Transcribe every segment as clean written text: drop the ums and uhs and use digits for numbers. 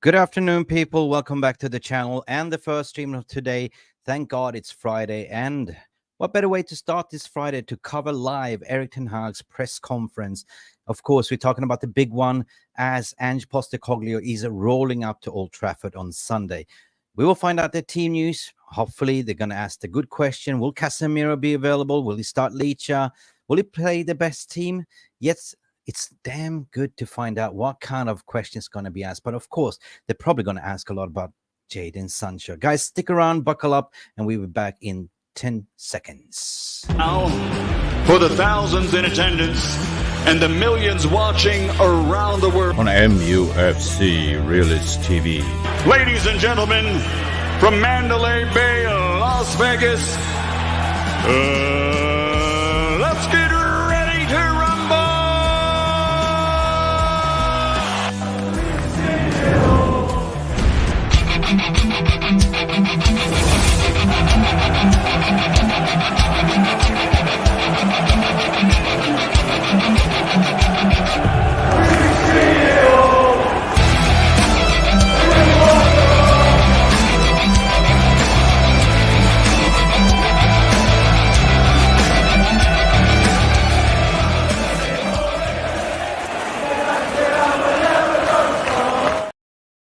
Good afternoon, people. Welcome back to the channel and the first stream of today. Thank God it's Friday, and what better way to start this Friday to cover live Erik Ten Hag's press conference. Of course, we're talking about the big one as Ange Postecoglou is rolling up to Old Trafford on Sunday. We will find out the team news. Hopefully, they're going to ask the good question. Will Casemiro be available? Will he start Licha? Will he play the best team? Yes, it's damn good to find out what kind of questions going to be asked. But of course, they're probably going to ask a lot about Jadon Sancho. Guys, stick around, buckle up, and we'll be back in 10 seconds. Now, for the thousands in attendance and the millions watching around the world on MUFC Realist TV. Ladies and gentlemen, from Mandalay Bay, Las Vegas, let's get ready to rumble!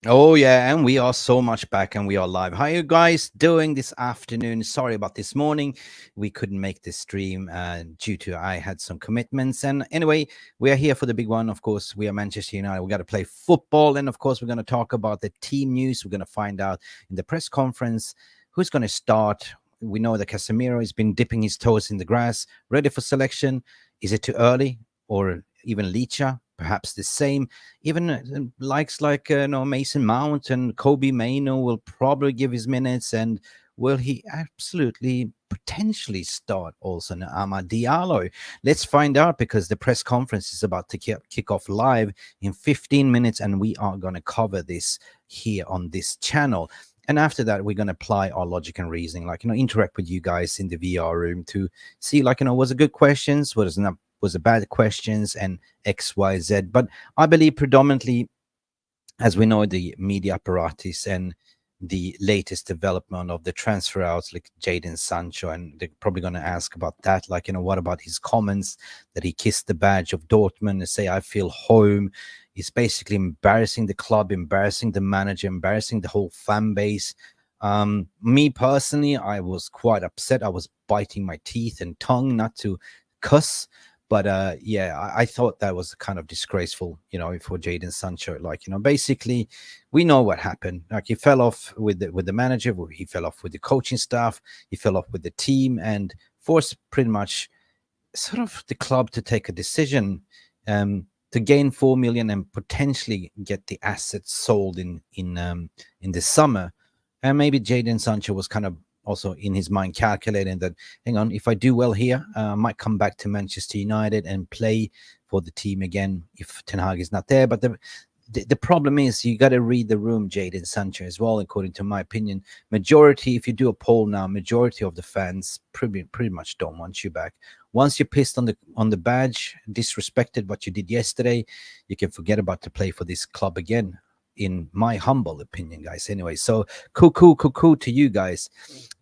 Oh yeah, and we are so much back and we are live. How are you guys doing this afternoon? Sorry about this morning. We couldn't make this stream due to I had some commitments. And anyway, we are here for the big one. Of course, we are Manchester United. We got to play football. And of course, we're going to talk about the team news. We're going to find out in the press conference who's going to start. We know that Casemiro has been dipping his toes in the grass, ready for selection. Is it too early? Or even Licha? Perhaps the same. Even likes like Mason Mount and Kobe Mainoo will probably give his minutes. And will he absolutely potentially start also Amad Dialo? Let's find out, because the press conference is about to kick off live in 15 minutes, and we are going to cover this here on this channel. And after that, we're going to apply our logic and reasoning, like, interact with you guys in the VR room to see, like, was it good questions? Was it bad questions, and X, Y, Z. But I believe predominantly, as we know, the media apparatus and the latest development of the transfer outs like Jadon Sancho, and they're probably going to ask about that. Like, what about his comments that he kissed the badge of Dortmund and say, I feel home. He's basically embarrassing the club, embarrassing the manager, embarrassing the whole fan base. Me personally, I was quite upset. I was biting my teeth and tongue not to cuss. But yeah, I thought that was kind of disgraceful, for Jadon Sancho. Like, basically, we know what happened. Like, he fell off with the manager, he fell off with the coaching staff, he fell off with the team, and forced pretty much sort of the club to take a decision to gain 4 million and potentially get the assets sold in the summer. And maybe Jadon Sancho was kind of also in his mind calculating that, hang on, if I do well here, I might come back to Manchester United and play for the team again if Ten Hag is not there. But the problem is, you got to read the room, Jadon Sancho, as well. According to my opinion, majority, if you do a poll now, majority of the fans pretty much don't want you back. Once you're pissed on the badge, disrespected what you did yesterday, you can forget about to play for this club again, in my humble opinion, guys. Anyway, so cuckoo to you guys.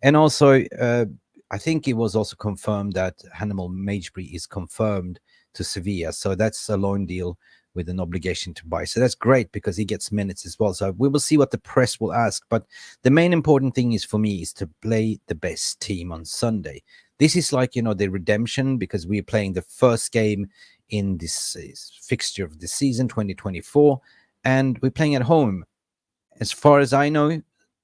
And also, I think it was also confirmed that Hannibal Magebry is confirmed to Sevilla. So that's a loan deal with an obligation to buy. So that's great, because he gets minutes as well. So we will see what the press will ask. But the main important thing is, for me, is to play the best team on Sunday. This is like, the redemption, because we're playing the first game in this fixture of the season 2024. And we're playing at home. As far as I know,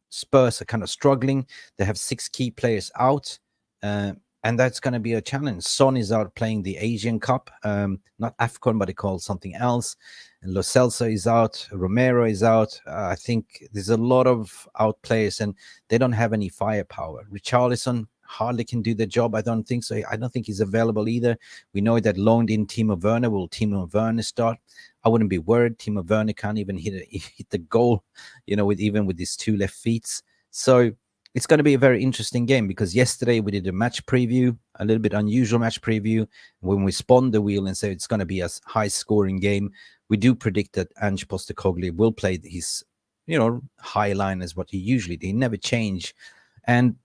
Spurs are kind of struggling. They have 6 key players out. And that's going to be a challenge. Son is out playing the Asian Cup. Not AFCON, but he called something else. And Lo Celso is out. Romero is out. I think there's a lot of out players, and they don't have any firepower. Richarlison hardly can do the job. I don't think so. I don't think he's available either. We know that loaned in Timo Werner. Will Timo Werner start? I wouldn't be worried. Timo Werner can't even hit the goal, with his 2 left feet. So it's going to be a very interesting game, because yesterday we did a match preview, a little bit unusual match preview. When we spun the wheel and said it's going to be a high-scoring game, we do predict that Ange Postecoglou will play his high line as what he usually did. He never change. And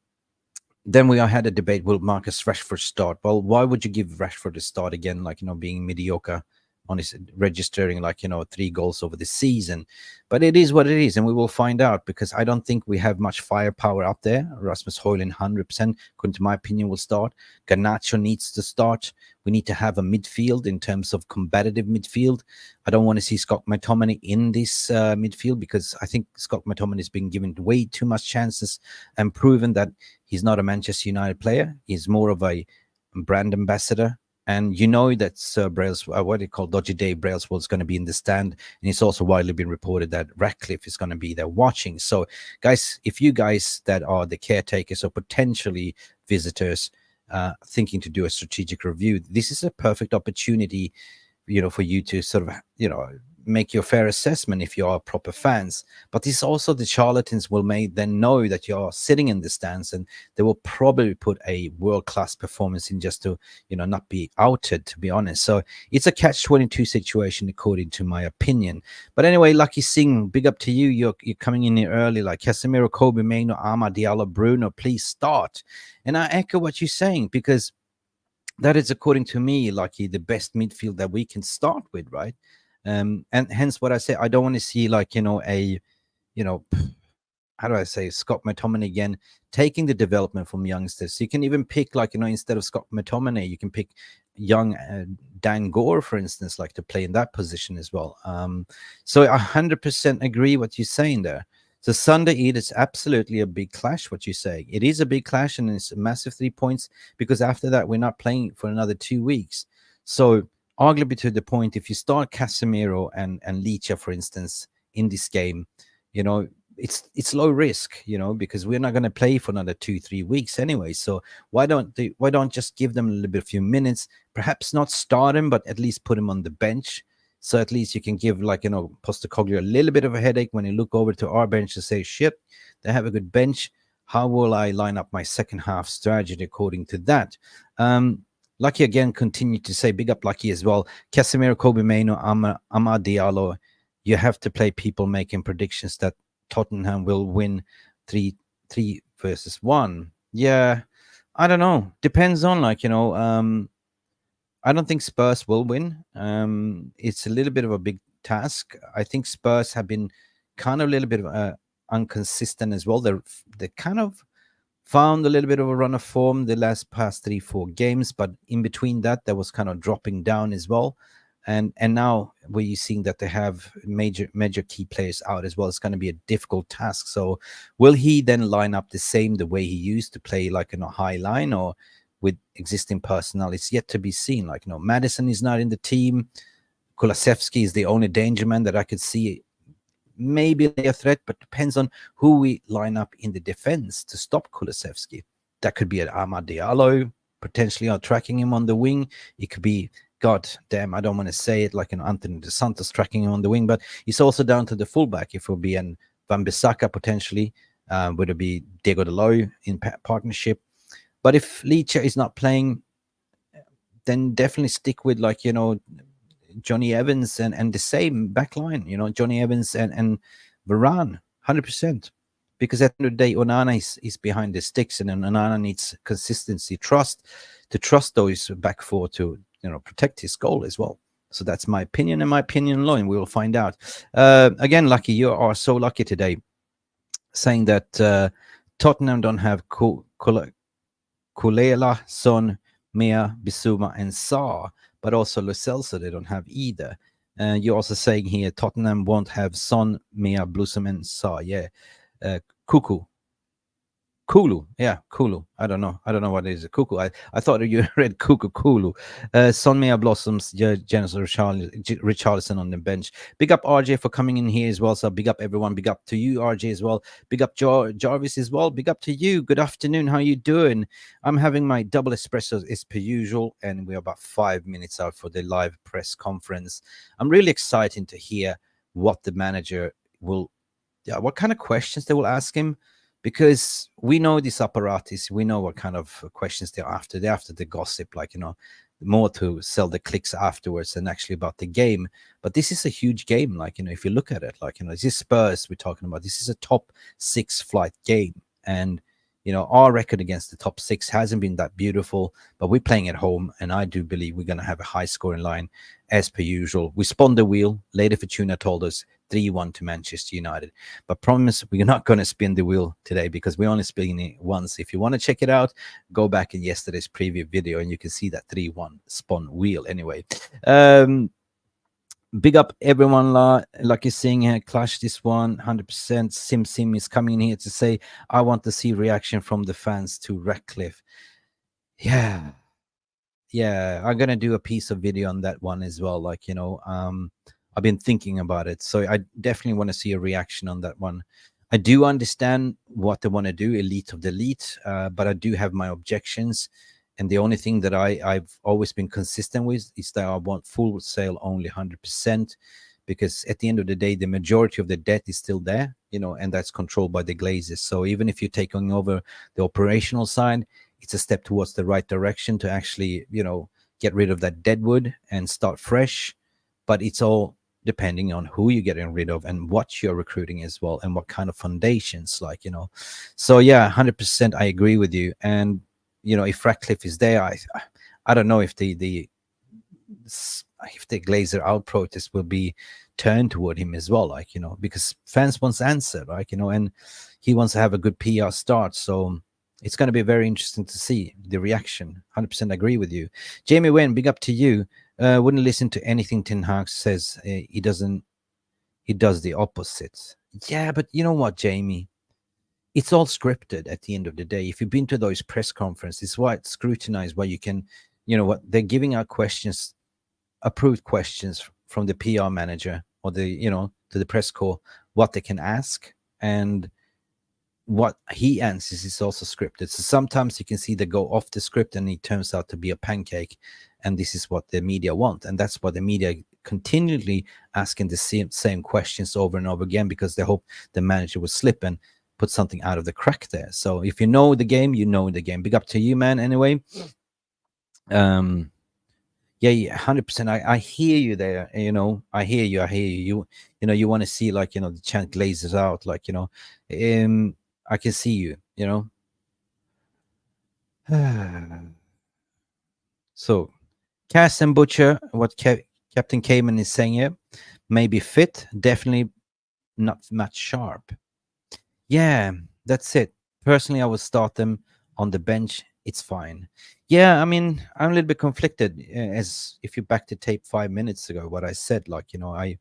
then we had a debate, will Marcus Rashford start? Well, why would you give Rashford a start again, like, being mediocre on his registering, like, 3 goals over the season? But it is what it is, and we will find out, because I don't think we have much firepower up there. Rasmus Højlund, 100%, according to my opinion, will start. Garnacho needs to start. We need to have a midfield in terms of combative midfield. I don't want to see Scott McTominay in this midfield, because I think Scott McTominay has been given way too much chances and proven that he's not a Manchester United player. He's more of a brand ambassador. And that Sir Brailsford, what they call Dodgy Dave Brailsford, is going to be in the stand. And it's also widely been reported that Ratcliffe is going to be there watching. So, guys, if you guys that are the caretakers or potentially visitors thinking to do a strategic review, this is a perfect opportunity, for you to sort of, make your fair assessment if you are proper fans. But this also, the charlatans will then know that you are sitting in the stands, and they will probably put a world-class performance in just to, not be outed, to be honest. So it's a catch-22 situation, according to my opinion. But anyway, Lucky Singh, big up to you. You're coming in here early, like Casemiro, Kobe Mainoo, Amad Dialo, Bruno, please start. And I echo what you're saying, because that is, according to me, Lucky, the best midfield that we can start with, right? And hence what I say, I don't want to see, like, how do I say, Scott McTominay again, taking the development from youngsters. So you can even pick, like, instead of Scott McTominay, you can pick young Dan Gore, for instance, like, to play in that position as well. So I 100% agree what you're saying there. So Sunday, it is absolutely a big clash, what you're saying. It is a big clash, and it's a massive 3 points, because after that, we're not playing for another 2 weeks. So arguably, to the point, if you start Casemiro and Licha, for instance, in this game, it's low risk, because we're not going to play for another 2-3 weeks anyway. So why don't just give them a few minutes, perhaps not start him, but at least put him on the bench. So at least you can give, like, Postecoglou a little bit of a headache when you look over to our bench to say, shit, they have a good bench. How will I line up my second half strategy according to that? Lucky again continue to say, big up Lucky as well. Casemiro, Kobe Mainoo, Amad Dialo. You have to play people making predictions that Tottenham will win 3-1. Yeah, I don't know. Depends on, like, I don't think Spurs will win. It's a little bit of a big task. I think Spurs have been kind of a little bit of inconsistent as well. They kind of found a little bit of a run of form the past 3-4 games, but in between that, there was kind of dropping down as well. And now we're seeing that they have major key players out as well. It's going to be a difficult task. So will he then line up the way he used to play, like in a high line, or with existing personnel? It's yet to be seen. Like, Maddison is not in the team. Kulusevski is the only danger man that I could see maybe a threat, but depends on who we line up in the defense to stop Kulusevski. That could be an Amad Dialo, potentially tracking him on the wing. It could be, God damn, I don't want to say it, like an Antony dos Santos tracking him on the wing, but it's also down to the fullback. If it will be an Wan-Bissaka potentially, would it be Diego Dalot in partnership? But if Licha is not playing, then definitely stick with, like, Johnny Evans and the same back line, Johnny Evans and Varane, 100%. Because at the end of the day, Onana is behind the sticks, and Onana needs consistency, trust those back four to, protect his goal as well. So that's my opinion, and my opinion alone. We will find out. Again, Lucky, you are so lucky today, saying that Tottenham don't have Kulela, Son, Mea, Bissouma, and Sarr, but also Lo Celso they don't have either. You're also saying here Tottenham won't have Son, Mea, Blusum, and Sarr. Yeah, Kulu. Yeah, Kulu. I don't know what it is. Kuku. I thought you read Kulu. Son, Mea, Blossoms, Janis Richarlison on the bench. Big up RJ for coming in here as well. So big up everyone. Big up to you, RJ, as well. Big up Jarvis as well. Big up to you. Good afternoon. How you doing? I'm having my double espresso as per usual, and we're about 5 minutes out for the live press conference. I'm really excited to hear what the manager will, what kind of questions they will ask him. Because we know this apparatus, we know what kind of questions they're after. They're after the gossip, like, more to sell the clicks afterwards than actually about the game. But this is a huge game. Like, if you look at it, like, this is Spurs we're talking about. This is a top 6 flight game. And, our record against the top 6 hasn't been that beautiful, but we're playing at home. And I do believe we're going to have a high scoring line as per usual. We spun the wheel. Lady Fortuna told us 3-1 to Manchester United. But promise we're not going to spin the wheel today because we only spin it once. If you want to check it out, go back in yesterday's preview video and you can see that 3-1 spun wheel anyway. Big up everyone, like you're seeing here, Clash this one, 100%. Sim is coming in here to say, I want to see reaction from the fans to Ratcliffe. Yeah, I'm going to do a piece of video on that one as well. Like, I've been thinking about it. So I definitely want to see a reaction on that one. I do understand what they want to do, elite of the elite, but I do have my objections. And the only thing that I've always been consistent with is that I want full sale only 100%, because at the end of the day, the majority of the debt is still there, and that's controlled by the Glazers. So even if you're taking over the operational side, it's a step towards the right direction to actually, get rid of that deadwood and start fresh. But it's all depending on who you're getting rid of and what you're recruiting as well, and what kind of foundations, like, So yeah, 100% I agree with you. And if Ratcliffe is there, I don't know if the Glazer out protest will be turned toward him as well, like, because fans wants answer, like, and he wants to have a good PR start. So it's going to be very interesting to see the reaction. 100% agree with you. Jamie Wen, big up to you. Wouldn't listen to anything Ten Hag says. He does the opposite. Yeah, but you know what, Jamie? It's all scripted at the end of the day. If you've been to those press conferences, it's why it's scrutinized, where you can, what they're giving out questions, approved questions from the PR manager or to the press corps, what they can ask, and what he answers is also scripted. So sometimes you can see they go off the script and it turns out to be a pancake. And this is what the media want. And that's why the media continually asking the same questions over and over again, because they hope the manager will slip and put something out of the crack there. So if you know the game, you know the game. Big up to you, man. Anyway, yeah, 100%. I hear you there. I hear you. You want to see, like, the chant Glazers out, like, I can see you. So, Cass and Butcher, what Captain Cayman is saying here, maybe fit, definitely not much sharp. Yeah, that's it. Personally, I would start them on the bench. It's fine. Yeah, I mean, I'm a little bit conflicted, as if you back to tape 5 minutes ago, what I said, like, I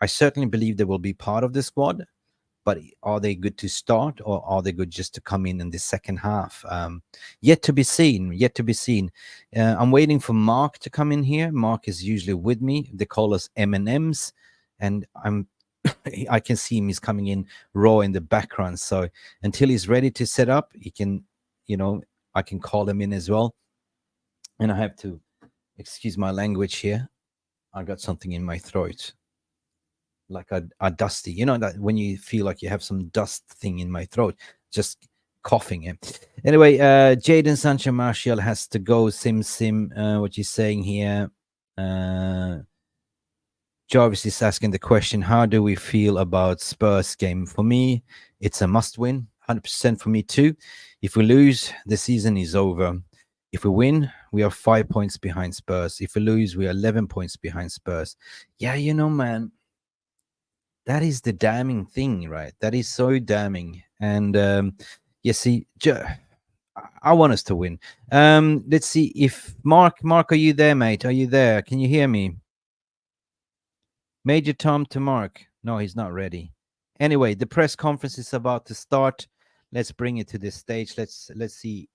certainly believe they will be part of the squad, but are they good to start, or are they good just to come in the second half? Yet to be seen. I'm waiting for Mark to come in here. Mark is usually with me. They call us M&Ms, and I can see him. He's coming in raw in the background. So until he's ready to set up, he can, I can call him in as well. And I have to excuse my language here. I got something in my throat, like a dusty, that when you feel like you have some dust thing in my throat, just coughing it. Anyway, Jaden Sancho Martial has to go. Sim, what you're saying here. Jarvis is asking the question, how do we feel about Spurs game? For me, it's a must win, 100% for me too. If we lose, the season is over. If we win, we are 5 points behind Spurs. If we lose, we are 11 points behind Spurs. Yeah, man, that is the damning thing, right? That is so damning. And you see, I want us to win. Let's see if Mark, are you there, mate? Are you there? Can you hear me? Major Tom to Mark. No, he's not ready. Anyway, the press conference is about to start. Let's bring it to this stage. Let's see.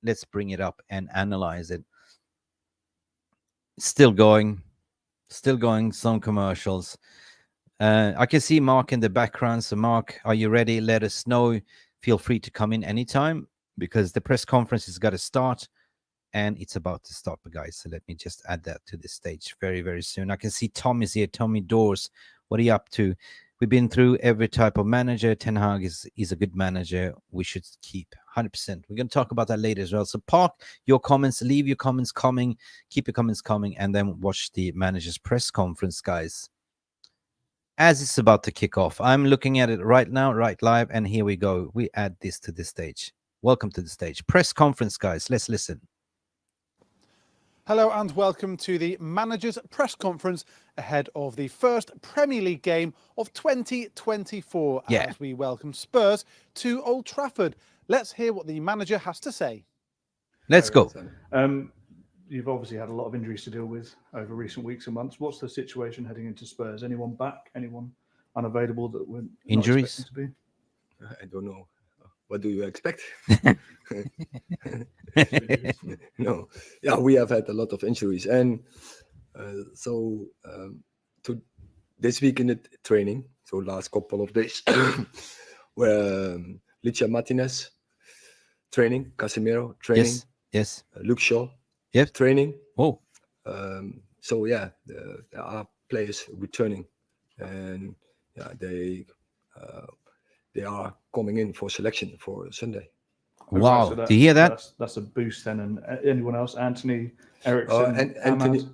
Let's bring it up and analyze it. Still going. Some commercials. I can see Mark in the background. So Mark, are you ready? Let us know. Feel free to come in anytime, because the press conference has got to start. And it's about to stop, guys. So let me just add that to the stage very, very soon. I can see Tom is here. Tommy Doors, what are you up to? We've been through every type of manager. Ten Hag is a good manager. We should keep 100%. We're going to talk about that later as well. So park your comments, leave your comments coming, keep your comments coming, and then watch the manager's press conference, guys. As it's about to kick off, I'm looking at it right now, right live, and here we go. We add this to the stage. Welcome to the stage. Press conference, guys. Let's listen. Hello and welcome to the manager's press conference ahead of the first Premier League game of 2024 as we welcome Spurs to Old Trafford. Let's hear what the manager has to say. Let's go. You've obviously had a lot of injuries to deal with over recent weeks and months. What's the situation heading into Spurs? Anyone back? Anyone unavailable that we're injuries not expecting to I don't know. What do you expect? No. Yeah, we have had a lot of injuries. And so to this week in the training, so last couple of days, where Lisandro Martinez training, Casemiro training, yes, Luke Shaw training. Oh, so yeah, there are players returning, and yeah, they are coming in for selection for Sunday. wow! So Do you hear that? That's a boost then. And anyone else? Antony, Erik, and Antony,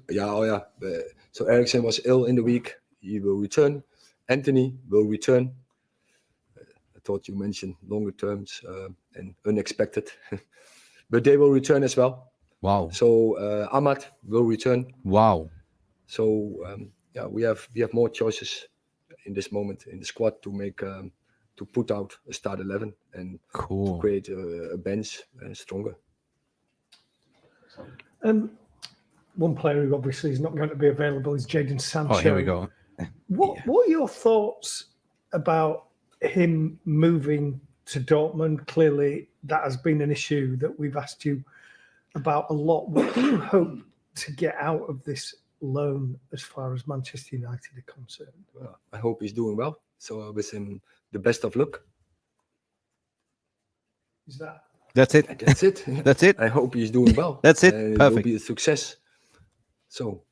so Eriksen was ill in the week. He will return. Antony will return. I thought you mentioned longer terms and unexpected, but they will return as well. Wow! So Amad will return. Wow! So yeah, we have more choices in this moment in the squad to make. To put out a start 11 and to create a bench stronger. One player who obviously is not going to be available is Jadon Sancho. Oh, here we go. What are your thoughts about him moving to Dortmund? Clearly, that has been an issue that we've asked you about a lot. What do you hope to get out of this loan as far as Manchester United are concerned? Well, I hope he's doing well. So I wish him the best of luck. That's it. That's it. That's it. I hope he's doing well. That's it. And Perfect. It will be a success. So.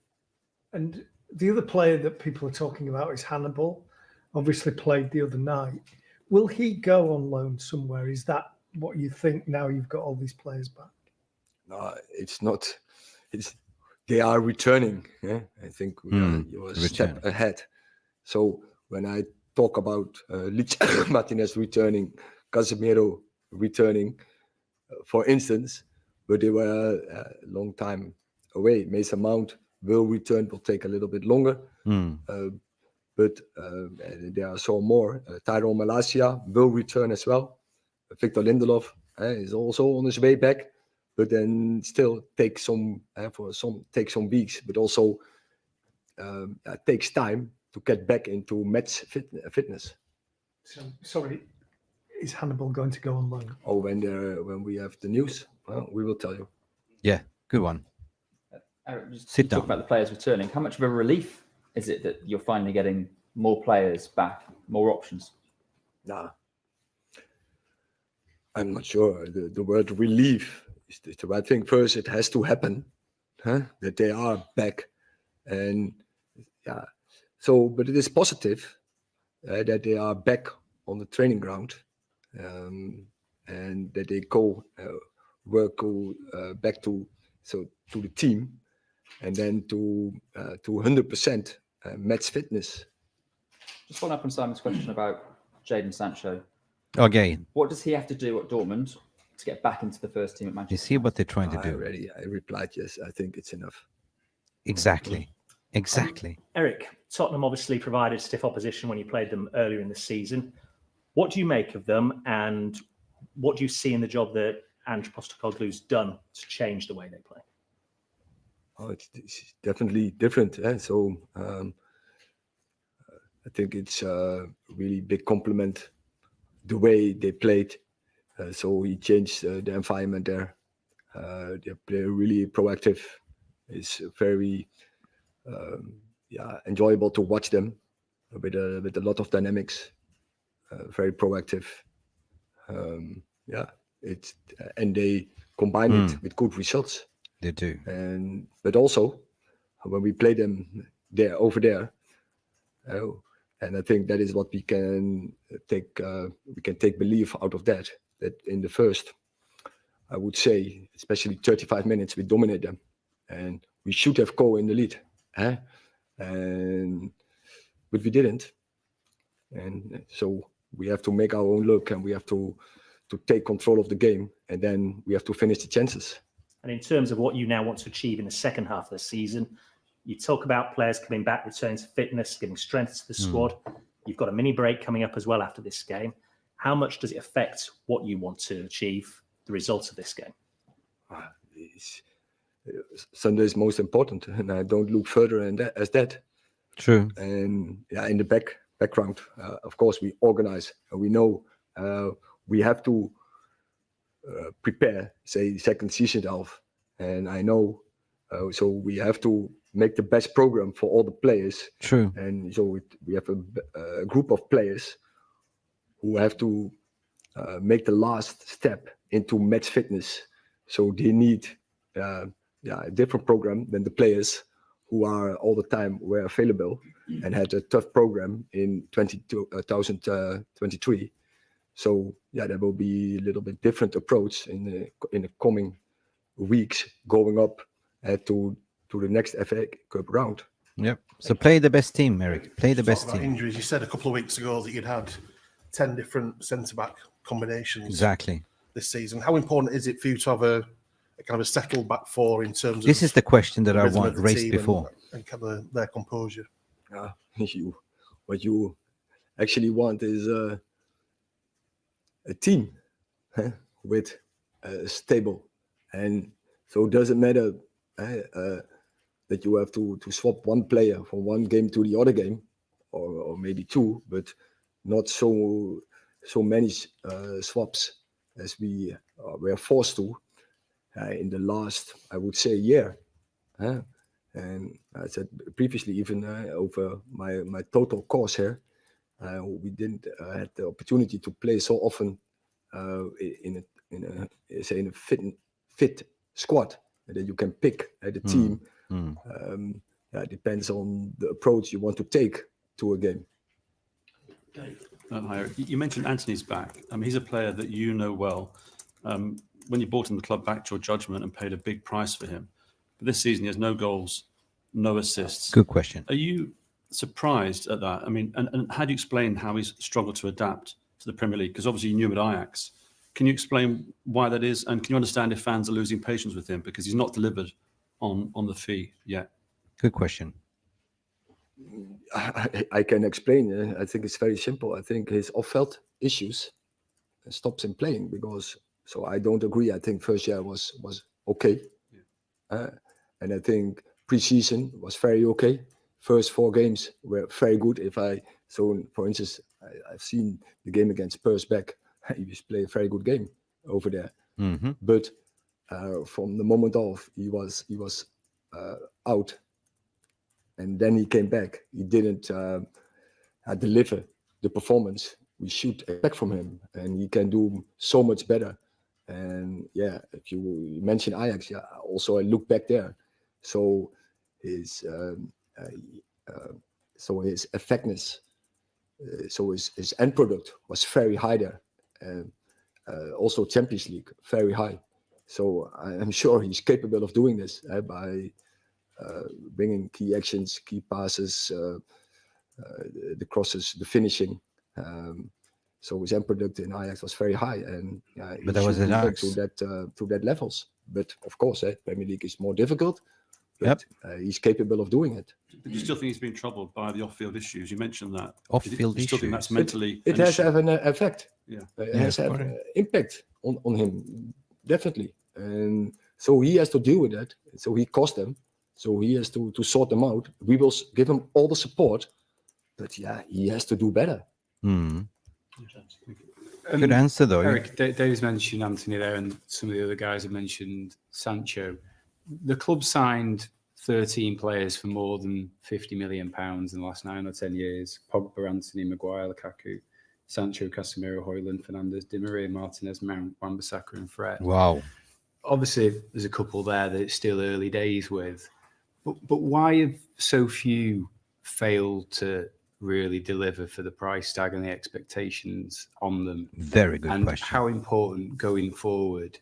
And the other player that people are talking about is Hannibal. Obviously played the other night. Will he go on loan somewhere? Is that what you think now you've got all these players back? No, it's not. They are returning. Yeah? I think you're a step ahead. So when I talk about Lisandro Martinez returning, Casemiro returning, for instance, but they were a long time away. Mason Mount will return, will take a little bit longer. But there are some more. Tyrone Malacia will return as well. Victor Lindelof is also on his way back, but then still take some weeks, but also takes time to get back into match fitness. So, sorry, is Hannibal going to go on loan? Oh, when we have the news, well, we will tell you. Yeah, good one. Erik, just Sit down. Talk about the players returning. How much of a relief is it that you're finally getting more players back, more options? Nah, I'm not sure. The word relief is the right thing. First, it has to happen, that they are back, and yeah. So, but it is positive that they are back on the training ground, and that they go back to the team, and then to 100% match fitness. Just following up on Simon's question about Jadon Sancho. Okay. What does he have to do at Dortmund to get back into the first team at Manchester? You see what they're trying to do. I replied yes. I think it's enough. Exactly. Erik, Tottenham obviously provided stiff opposition when you played them earlier in the season. What do you make of them, and what do you see in the job that Ange Postecoglou's done to change the way they play? Oh, it's definitely different. So I think it's a really big compliment the way they played. So he changed the environment there. They play really proactive. It's very enjoyable to watch them with a lot of dynamics. Very proactive. And they combine it with good results. They do. But also when we play them over there, and I think that is what we can take. We can take belief out of that. that in the first, I would say, especially 35 minutes, we dominate them. And we should have go in the lead. But we didn't. And so we have to make our own luck, and we have to take control of the game, and then we have to finish the chances. And in terms of what you now want to achieve in the second half of the season, you talk about players coming back, returning to fitness, giving strength to the squad. You've got a mini break coming up as well after this game. How much does it affect what you want to achieve, the results of this game? Sunday is most important, and I don't look further as that. True. And in the background, of course, we organize, and we know we have to prepare, say, the second season half. And I know, so we have to make the best program for all the players. True. And so we have a group of players who have to make the last step into match fitness. So they need a different program than the players who are all the time were available and had a tough program in 2023. So there will be a little bit different approach in the coming weeks going up to the next FA Cup round. Yep. So play the best team, Erik. Play the best team. Injuries. You said a couple of weeks ago that you'd had 10 different centre-back combinations. Exactly. This season. How important is it for you to have a kind of a settled back four in terms of... This is the question that I want raised before. And kind of their composure. What you actually want is a team with stable. And so it doesn't matter that you have to swap one player from one game to the other game, or maybe two, but not so many swaps as we were forced to in the last, I would say, year. And I said previously, even over my total course here, we didn't had the opportunity to play so often in a fit squad that you can pick the team. It depends on the approach you want to take to a game. Hi, Erik. You mentioned Antony's back. I mean, he's a player that you know well. When you bought him the club back to your judgment and paid a big price for him, but this season he has no goals, no assists. Good question. Are you surprised at that? I mean, and how do you explain how he's struggled to adapt to the Premier League? Because obviously you knew him at Ajax. Can you explain why that is? And can you understand if fans are losing patience with him because he's not delivered on the fee yet? Good question. I can explain. I think it's very simple. I think his off-field issues stops him playing because. So I don't agree. I think first year was okay, and I think preseason was very okay. First 4 games were very good. For instance, I've seen the game against Spurs back. He was playing a very good game over there. Mm-hmm. But from the moment off, he was out, and then he came back. He didn't deliver the performance we should expect from him, and he can do so much better. And if you mention Ajax, also I look back there. So his effectiveness, so his end product was very high there. Also Champions League, very high. So I'm sure he's capable of doing this by bringing key actions, key passes, the crosses, the finishing. So his end product in Ajax was very high, and but that was Ajax to that levels. But of course, Premier League is more difficult. But he's capable of doing it. But you still think he's been troubled by the off-field issues? You mentioned that. Off-field issues. Still think that's mentally. It has to have an effect. Yeah, it has to have an impact on him, definitely. And so he has to deal with that. So he cost them. So he has to sort them out. We will give him all the support, but he has to do better. Good answer, though. Erik, Dave's mentioned Antony there, and some of the other guys have mentioned Sancho. The club signed 13 players for more than £50 million in the last 9 or 10 years. Pogba, Antony, Maguire, Lukaku, Sancho, Casemiro, Højlund, Fernandes, Di Maria, Martinez, Mount, Wan-Bissaka and Fred. Wow. Obviously, there's a couple there that it's still early days with. But why have so few failed to really deliver for the price tag and the expectations on them? Very good and question. How important going forward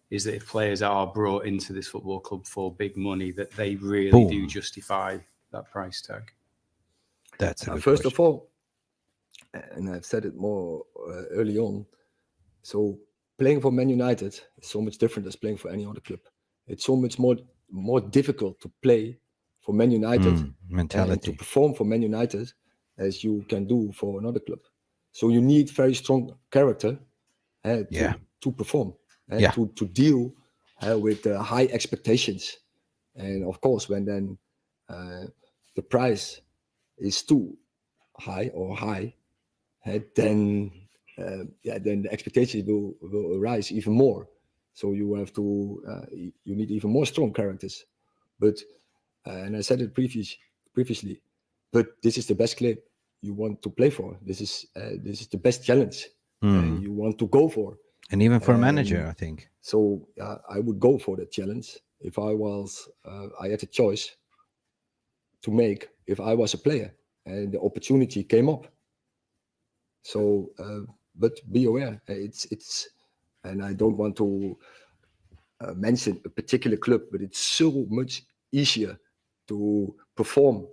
is that if players are brought into this football club for big money, that they really do justify that price tag? That's a good first question. of all, and I've said it more early on, so playing for Man United is so much different as playing for any other club. It's so much more difficult to play for Man United and to perform for Man United as you can do for another club. So you need very strong character to perform and to deal with high expectations. And of course, when then the price is too high or high, then the expectations will rise even more. So you have to you need even more strong characters. But and I said it previously, but this is the best club you want to play for. This is the best challenge you want to go for. And even for a manager, I think. So I would go for the challenge if I was I had a choice to make if I was a player and the opportunity came up. So, but be aware, it's, and I don't want to mention a particular club, but it's so much easier to perform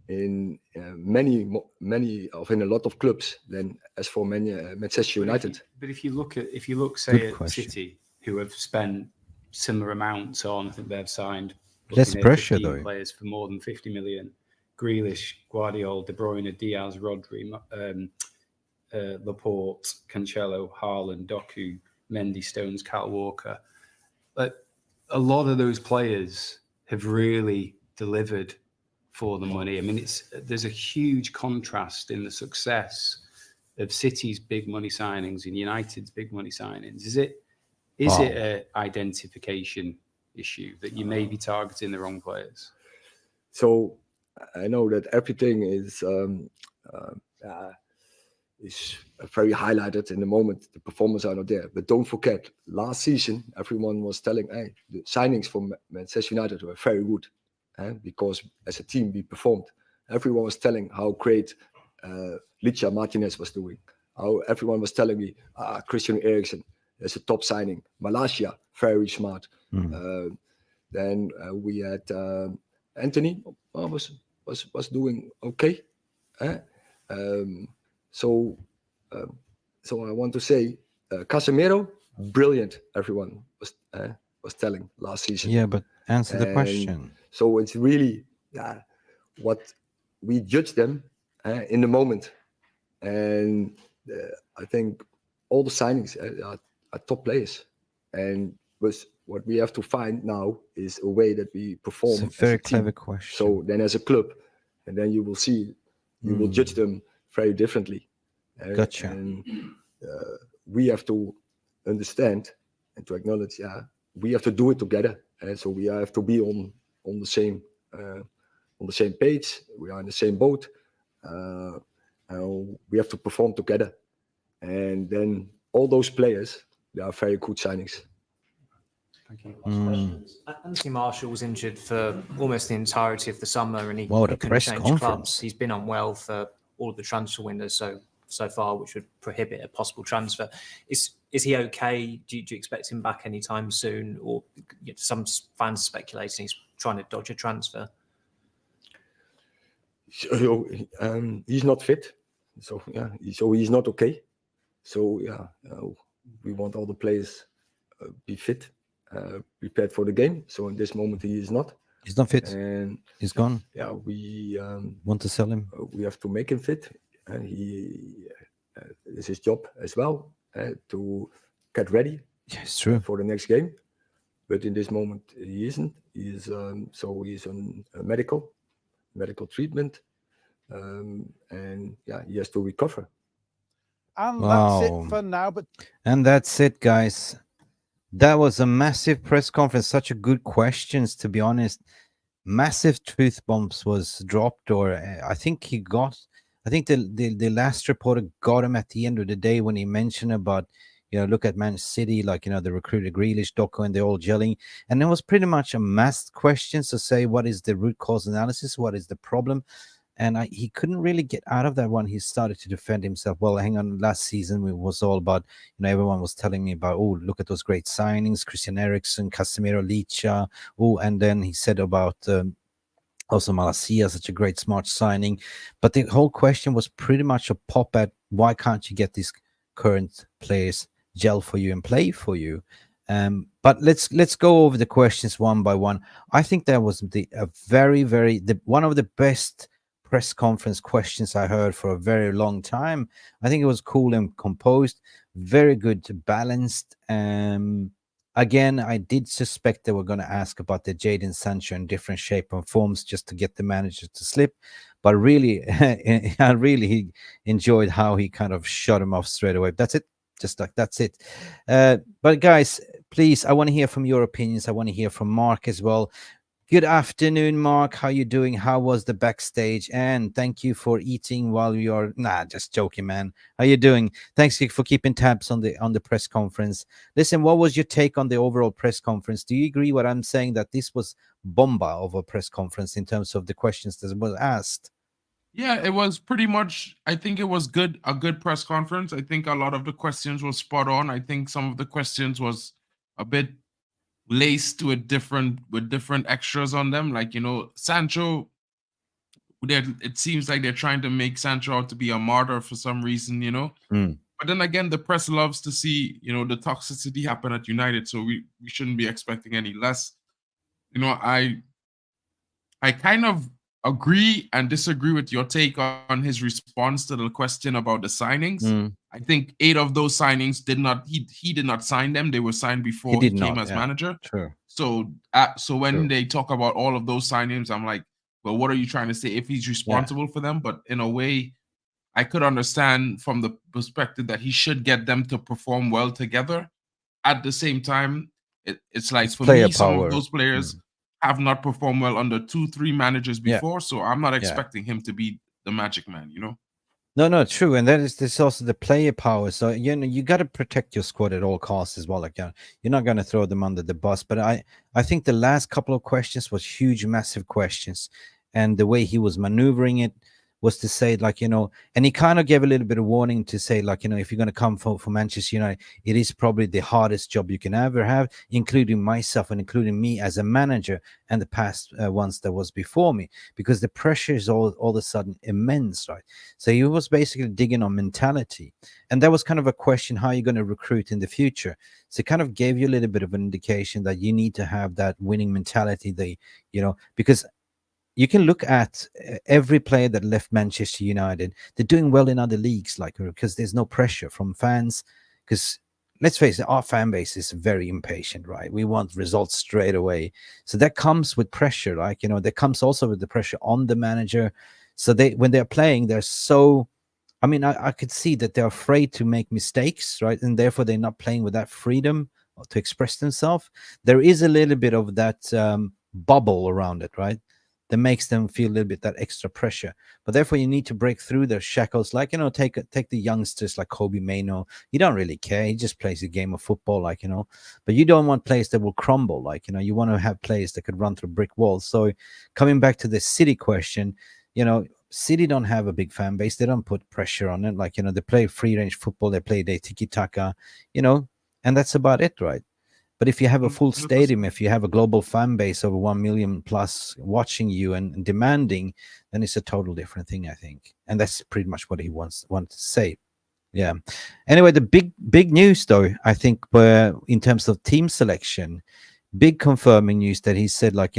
in in a lot of clubs than as for Manchester United. But if you look, say, at City, who have spent similar amounts on, I think they've signed less pressure 15 though. players for more than 50 million. Grealish, Guardiola, De Bruyne, Diaz, Rodri, Laporte, Cancelo, Haaland, Doku, Mendy, Stones, Kyle Walker. But a lot of those players have really delivered for the money. I mean, there's a huge contrast in the success of City's big money signings and United's big money signings. Is it an identification issue that you may be targeting the wrong players? So I know that everything is very highlighted in the moment. The performance are not there. But don't forget, last season, everyone was telling, hey, the signings from Manchester United were very good because as a team, we performed. Everyone was telling how great Licha Martinez was doing. How everyone was telling me, Christian Eriksen is a top signing. Malaysia, very smart. Then we had Antony was doing okay. So I want to say, Casemiro, brilliant. Everyone was telling last season. Yeah, but answer the question. So it's really what we judge them in the moment, and I think all the signings are top players, and what we have to find now is a way that we perform. It's a very clever question. So then, as a club, and then you will see, you will judge them very differently. Gotcha. And we have to understand and to acknowledge, we have to do it together. And so we have to be on the same page. We are in the same boat. We have to perform together. And then all those players, they are very good signings. Thank you. Anthony Martial was injured for almost the entirety of the summer, and he What couldn't change clubs. He's been unwell for all of the transfer windows so far, which would prohibit a possible transfer. Is he okay? Do you expect him back anytime soon? Or some fans speculating he's trying to dodge a transfer? So, he's not fit. So he's not okay. So we want all the players be fit, prepared for the game. So in this moment he is not. He's not fit. And he's gone. Yeah, we want to sell him. We have to make him fit. He is his job as well to get ready. Yeah, it's true. For the next game. But in this moment he isn't. He is so he's on medical treatment, and he has to recover. And that's it for now. And that's it, guys. That was a massive press conference. Such a good questions, to be honest. Massive truth bombs was dropped, or I think the last reporter got him at the end of the day when he mentioned about, look at Man City, the recruiter Grealish, Doku, and they're all gelling. And it was pretty much a mass questions to say what is the root cause analysis, what is the problem. And he couldn't really get out of that one. He started to defend himself. Well, hang on, last season it was all about, everyone was telling me about, oh, look at those great signings, Christian Eriksen, CASEMIRO LICHA. Oh, and then he said about also Malacia, such a great, smart signing. But the whole question was pretty much a pop at, why can't you get these current players gel for you and play for you? But let's go over the questions one by one. I think that was one of the best press conference questions I heard for a very long time. I think it was cool and composed, very good, balanced. Again, I did suspect they were going to ask about the Jadon Sancho in different shape and forms just to get the manager to slip. But really, I really enjoyed how he kind of shut him off straight away. That's it. Just like that's it. But guys, please, I want to hear from your opinions. I want to hear from Mark as well. Good afternoon, Mark. How you doing? How was the backstage? And thank you for eating while you're just joking, man. How you doing? Thanks for keeping tabs on the press conference. Listen, what was your take on the overall press conference? Do you agree what I'm saying, that this was bomba of a press conference in terms of the questions that was asked? Yeah, it was pretty much, I think it was a good press conference. I think a lot of the questions were spot on. I think some of the questions was a bit laced with different extras on them. Like, Sancho, it seems like they're trying to make Sancho out to be a martyr for some reason, But then again, the press loves to see, the toxicity happen at United, so we shouldn't be expecting any less. I kind of agree and disagree with your take on his response to the question about the signings. I think 8 of those signings he did not sign them. They were signed before he came as manager. True. So when they talk about all of those signings, I'm like, well, what are you trying to say if he's responsible for them? But in a way, I could understand from the perspective that he should get them to perform well together. At the same time, it's like, for me, some of those players have not performed well under 2-3 managers before, so I'm not expecting him to be the magic man, No, true, and there's also the player power. So you got to protect your squad at all costs as well. Like you're not going to throw them under the bus. But I think the last couple of questions was huge, massive questions, and the way he was maneuvering it was to say, like, and he kind of gave a little bit of warning to say, like, if you're going to come for Manchester United, it is probably the hardest job you can ever have, including myself and including me as a manager and the past ones that was before me, because the pressure is all of a sudden immense, right? So he was basically digging on mentality, and that was kind of a question, how are you going to recruit in the future? So it kind of gave you a little bit of an indication that you need to have that winning mentality, because you can look at every player that left Manchester United. They're doing well in other leagues, like, because there's no pressure from fans. Because let's face it, our fan base is very impatient, right? We want results straight away. So that comes with pressure, like, that comes also with the pressure on the manager. So when they're playing, they're so, I could see that they're afraid to make mistakes, right? And therefore they're not playing with that freedom to express themselves. There is a little bit of that bubble around it, right? That makes them feel a little bit that extra pressure. But therefore, you need to break through their shackles. Like, take the youngsters like Kobe Mainoo. You don't really care. He just plays a game of football, like, But you don't want players that will crumble. Like, you want to have players that could run through brick walls. So coming back to the City question, City don't have a big fan base. They don't put pressure on it. Like, they play free-range football. They play their tiki-taka, and that's about it, right? But if you have a full stadium, if you have a global fan base over 1 million plus watching you and demanding, then it's a total different thing, I think. And that's pretty much what he wanted to say. Yeah. Anyway, the big news, though, I think, in terms of team selection, big confirming news that he said, like,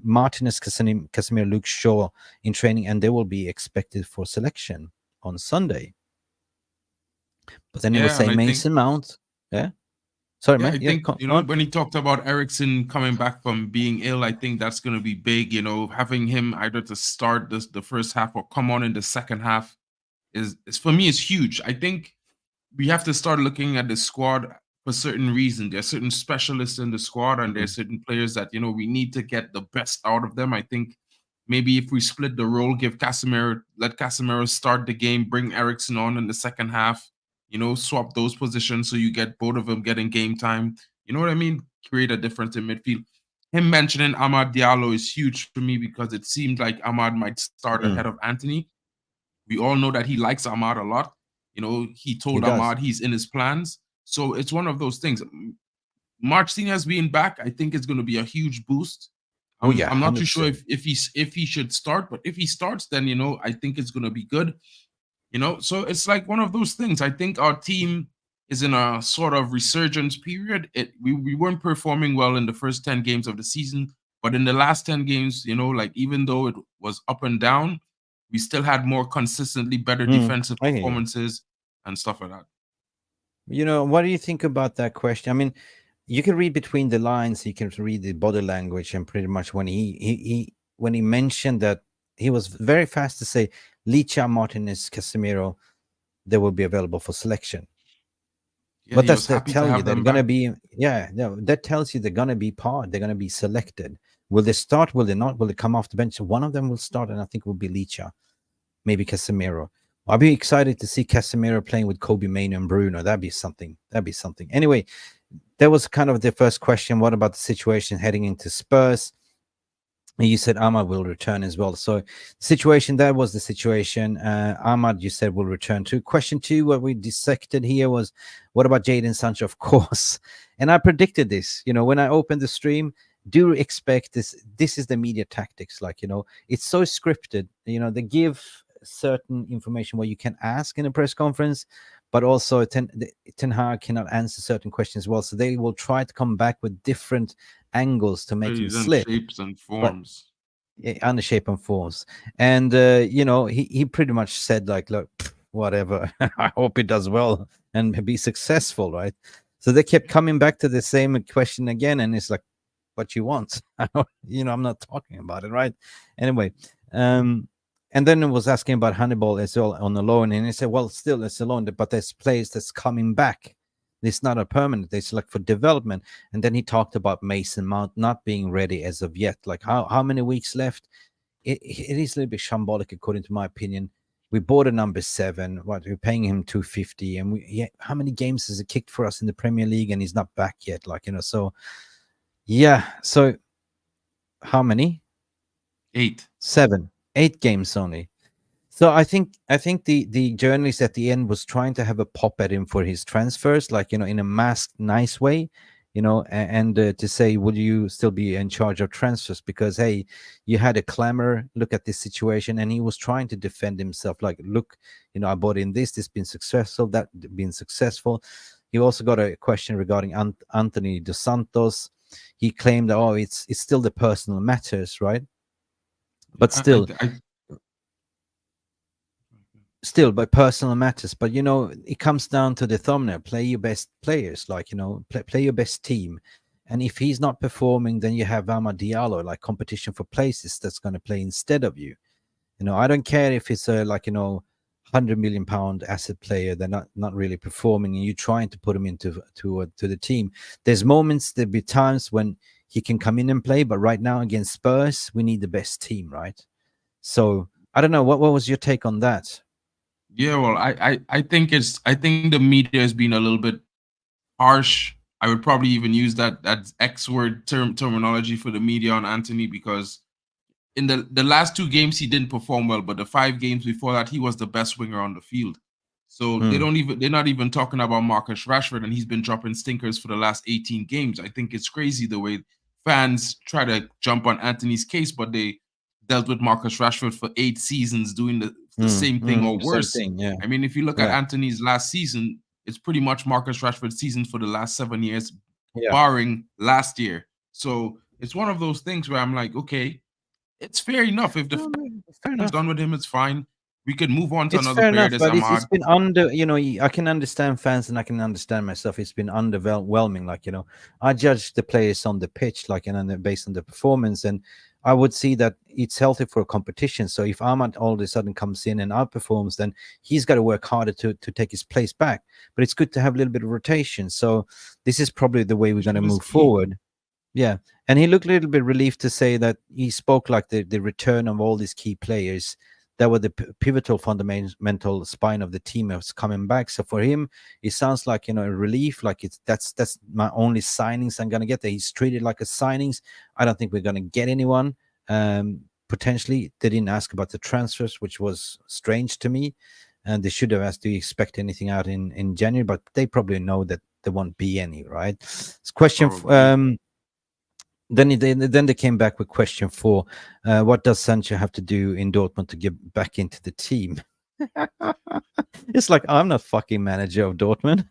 Martinez, Casemiro, Luke Shaw in training, and they will be expected for selection on Sunday. But then he was saying Mason Mount. Yeah. Sorry, man. I think, when he talked about Eriksen coming back from being ill, I think that's going to be big, having him either to start the first half or come on in the second half is for me, is huge. I think we have to start looking at the squad for certain reasons. There are certain specialists in the squad, and there are certain players that, we need to get the best out of them. I think maybe if we split the role, let Casemiro start the game, bring Eriksen on in the second half, swap those positions so you get both of them getting game time. You know what I mean? Create a difference in midfield. him mentioning Amad Diallo is huge for me because it seemed like Amad might start ahead of Antony. We all know that he likes Amad a lot. You know, he told Amad he's in his plans. So it's one of those things. Martinez being back, I think it's going to be a huge boost. I'm not too sure if he should start, but if he starts, then, you know, I think it's going to be good. You know, so it's like one of those things. I think our team is in a sort of resurgence period. We weren't performing well in the first 10 games of the season, but in the last 10 games, you know, like even though it was up and down, we still had more consistently better defensive performances and stuff like that. You know, what do you think about that question? I mean, you can read between the lines, you can read the body language, and pretty much when he mentioned that, he was very fast to say Licha, Martinez, Casemiro, they will be available for selection. Yeah, but that's that tell you they're gonna be that tells you they're gonna be they're gonna be selected. Will they start? Will they not? Will they come off the bench? One of them will start, and I think it will be Licha, maybe Casemiro. I'll be excited to see Casemiro playing with Kobe Mainoo and Bruno. That'd be something. Anyway, that was kind of the first question. What about the situation heading into Spurs? And you said Amad will return as well. So that was the situation. Amad, you said, will return too. Question 2, what we dissected here was, what about Jadon Sancho? Of course. And I predicted this. You know, when I opened the stream, do expect this. This is the media tactics. Like, you know, it's so scripted. You know, they give certain information where you can ask in a press conference, but also Ten Hag cannot answer certain questions as well. So they will try to come back with different angles to make him slip. Shapes and forms. Under shape and forms. And, you know, he pretty much said, like, look, whatever. I hope he does well and be successful, right? So they kept coming back to the same question again. And it's like, what you want? You know, I'm not talking about it, right? Anyway, and then it was asking about Hannibal as well on the loan. And he said, well, still it's a loan, but there's players that's coming back. It's not a permanent. It's like for development. And then he talked about Mason Mount not being ready as of yet. Like how many weeks left? It is a little bit shambolic, according to my opinion. We bought a number 7. What, we're paying him 250, and how many games has he kicked for us in the Premier League, and he's not back yet? Like, you know, so yeah. So how many? 8. 7, 8 games only. So I think the journalist at the end was trying to have a pop at him for his transfers, like, you know, in a masked, nice way, you know, and to say, would you still be in charge of transfers? Because, hey, you had a clamor, look at this situation, and he was trying to defend himself, like, look, you know, I bought in this been successful, that been successful. He also got a question regarding Antony dos Santos. He claimed, oh, it's still the personal matters, right? But still. Still, by personal matters, but you know, it comes down to the thumbnail. Play your best players, like, you know, play your best team. And if he's not performing, then you have Amad Diallo, like competition for places, that's going to play instead of you. You know, I don't care if it's a, like, you know, £100 million asset player, they're not really performing, and you're trying to put him into to the team. There'll be times when he can come in and play, but right now against Spurs, we need the best team, right? So I don't know, what was your take on that? Yeah, well, I think the media has been a little bit harsh. I would probably even use that X word terminology for the media on Antony, because in the last 2 games he didn't perform well, but the 5 games before that he was the best winger on the field. So they're not even talking about Marcus Rashford, and he's been dropping stinkers for the last 18 games. I think it's crazy the way fans try to jump on Antony's case, but they dealt with Marcus Rashford for 8 seasons doing the same thing or worse. Yeah. I mean, if you look at Antony's last season, it's pretty much Marcus Rashford's season for the last 7 years, barring last year. So it's one of those things where I'm like, okay, it's fair enough. If the fans done with him, it's fine. We could move on to another player. But it's been you know, I can understand fans and I can understand myself. It's been underwhelming. Like, you know, I judge the players on the pitch, like, and based on the performance, and I would see that it's healthy for a competition. So if Amad all of a sudden comes in and outperforms, then he's got to work harder to take his place back. But it's good to have a little bit of rotation. So this is probably the way we're going to move forward. Yeah. And he looked a little bit relieved to say that he spoke like the return of all these key players. that were the pivotal fundamental spine of the team was coming back. So for him, it sounds like, you know, a relief. Like that's my only signings I'm gonna get. That he's treated like a signings. I don't think we're gonna get anyone. Potentially, they didn't ask about the transfers, which was strange to me. And they should have asked, do you expect anything out in January? But they probably know that there won't be any, right? It's question. Then they came back with question 4. What does Sancho have to do in Dortmund to get back into the team? It's like, I'm not fucking manager of Dortmund.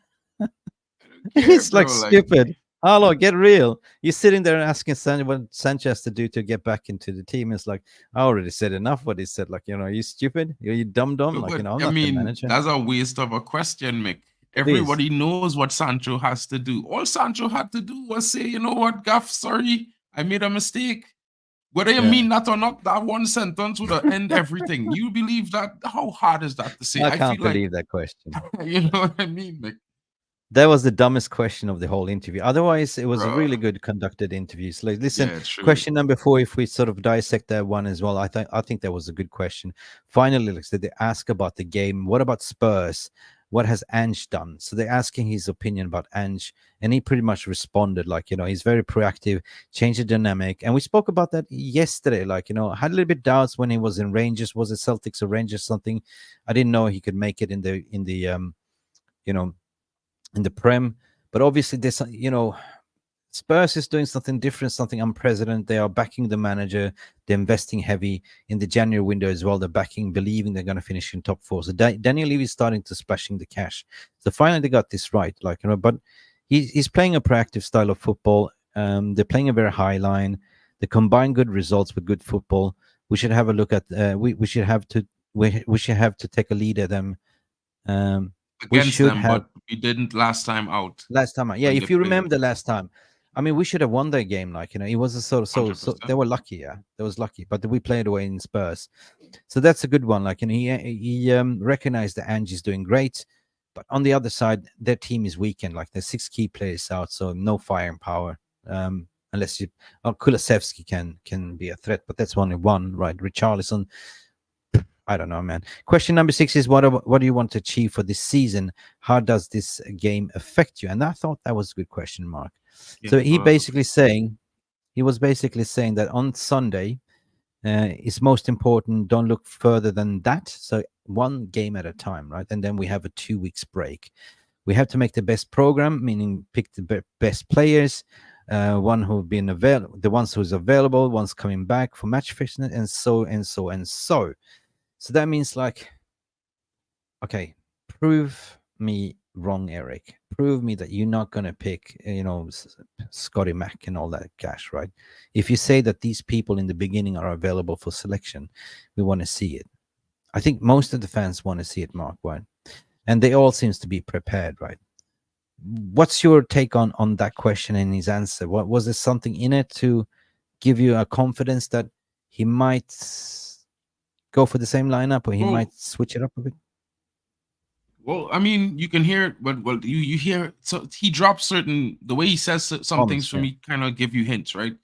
It's like stupid. Hello, get real. You're sitting there and asking Sancho what Sancho has to do to get back into the team. It's like, I already said enough what he said. Like, you know, are you stupid? Are you dumb? Like, you know, I'm not the manager. That's a waste of a question, Mick. Everybody knows what Sancho has to do. All Sancho had to do was say, you know what, Gaff, sorry, I made a mistake. Whether you mean that or not, that one sentence would end everything. You believe that? How hard is that to say? I can't believe that question. You know what I mean, Mick? That was the dumbest question of the whole interview. Otherwise, it was a really good conducted interview. So, like, listen, question number 4, if we sort of dissect that one as well, I think that was a good question. Finally, like, so they ask about the game. What about Spurs? What has Ange done? So they're asking his opinion about Ange, and he pretty much responded like, you know, he's very proactive, changed the dynamic. And we spoke about that yesterday. Like, you know, I had a little bit doubts when he was in Rangers. Was it Celtics or Rangers something? I didn't know he could make it in the you know, in the Prem. But obviously there's, you know, Spurs is doing something different, something unprecedented. They are backing the manager. They're investing heavy in the January window as well. They're backing, believing they're going to finish in top 4. So Daniel Levy is starting to splashing the cash. So finally they got this right, like, you know. But he's playing a proactive style of football. They're playing a very high line. They combine good results with good football. We should have a look at. We should have to take a lead at them. Against them, but we didn't last time out. Yeah. If you remember the last time. I mean, we should have won that game. Like, you know, it was a so they were lucky. Yeah, they was lucky, but we played away in Spurs, so that's a good one. Like, and he recognized that Ange is doing great, but on the other side, their team is weakened. Like, there's 6 key players out, so no firing power. Unless you, Kulusevski can be a threat, but that's only one, right? Richarlison. I don't know, man. Question number 6 is what do you want to achieve for this season? How does this game affect you? And I thought that was a good question, Mark. Yeah, so he was basically saying that on Sunday is most important. Don't look further than that. So one game at a time, right? And then we have a 2 weeks break. We have to make the best program, meaning pick the best players, one who've been available, the ones who's available, ones coming back for match fitness, and so and so and so. So that means, like, okay, prove me wrong, Erik. Prove me that you're not going to pick, you know, Scotty Mac and all that cash, right? If you say that these people in the beginning are available for selection, we want to see it. I think most of the fans want to see it, Mark, right? And they all seems to be prepared, right? What's your take on that question and his answer? What was there something in it to give you a confidence that he might go for the same lineup, or he might switch it up a bit? Well, I mean, you can hear it, but you hear, so he drops certain, the way he says some things for me kind of give you hints, right?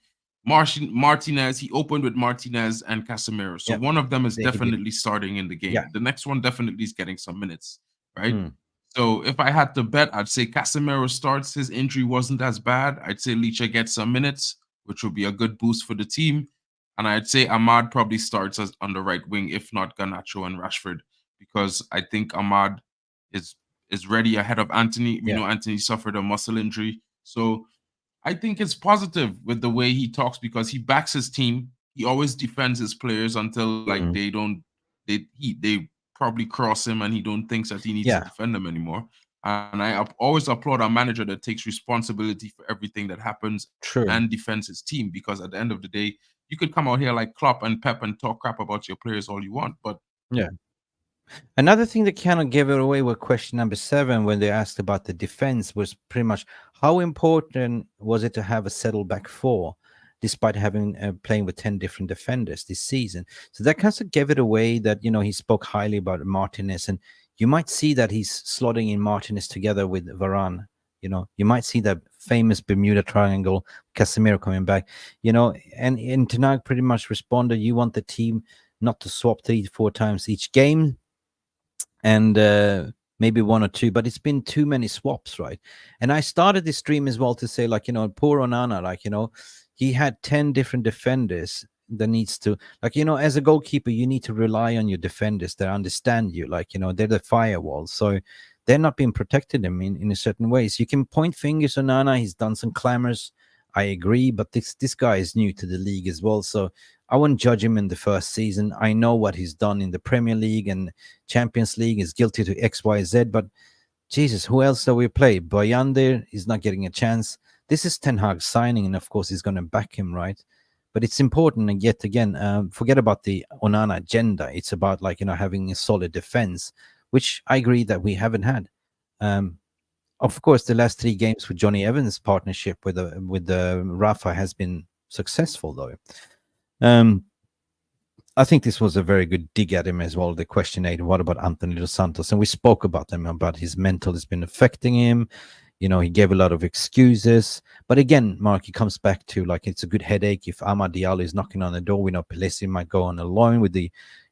Martinez, he opened with Martinez and Casemiro. So one of them is definitely starting in the game. Yeah. The next one definitely is getting some minutes, right? So if I had to bet, I'd say Casemiro starts. His injury wasn't as bad. I'd say Licha gets some minutes, which would be a good boost for the team. And I'd say Amad probably starts as on the right wing, if not Garnacho and Rashford, because I think Amad is ready ahead of Antony. We know Antony suffered a muscle injury. So I think it's positive with the way he talks, because he backs his team. He always defends his players until like they probably cross him and he don't think that he needs to defend them anymore. And I always applaud a manager that takes responsibility for everything that happens and defends his team, because at the end of the day, you could come out here like Klopp and Pep and talk crap about your players all you want, but another thing that kind of gave it away with question number 7 when they asked about the defense was pretty much how important was it to have a settled back 4 despite having playing with 10 different defenders this season. So that kind of gave it away that, you know, he spoke highly about Martinez, and you might see that he's slotting in Martinez together with Varane. You know, you might see that famous Bermuda Triangle, Casemiro coming back, you know, and Ten Hag pretty much responded, you want the team not to swap 3-4 times each game, and maybe 1 or 2, but it's been too many swaps, right? And I started this stream as well to say, like, poor Onana, like, he had 10 different defenders that needs to, like, as a goalkeeper, you need to rely on your defenders that understand you, like, they're the firewall. So they're not being protected in a certain ways. You can point fingers on Onana. He's done some clamors. I agree, but this guy is new to the league as well. So I wouldn't judge him in the first season. I know what he's done in the Premier League and Champions League. Is guilty to X, Y, Z, but Jesus, who else do we play? Boyander is not getting a chance. This is Ten Hag signing, and of course he's going to back him, right? But it's important, and yet again, forget about the Onana agenda. It's about, like, having a solid defense, which I agree that we haven't had. Of course, the last 3 games with Johnny Evans' partnership with Rafa has been successful, though. I think this was a very good dig at him as well. The question 8, what about Antony dos Santos? And we spoke about him, about his mental has been affecting him. He gave a lot of excuses. But again, Mark, he comes back to, like, it's a good headache. If Amad Dialo is knocking on the door, we know Pelesi might go on a loan with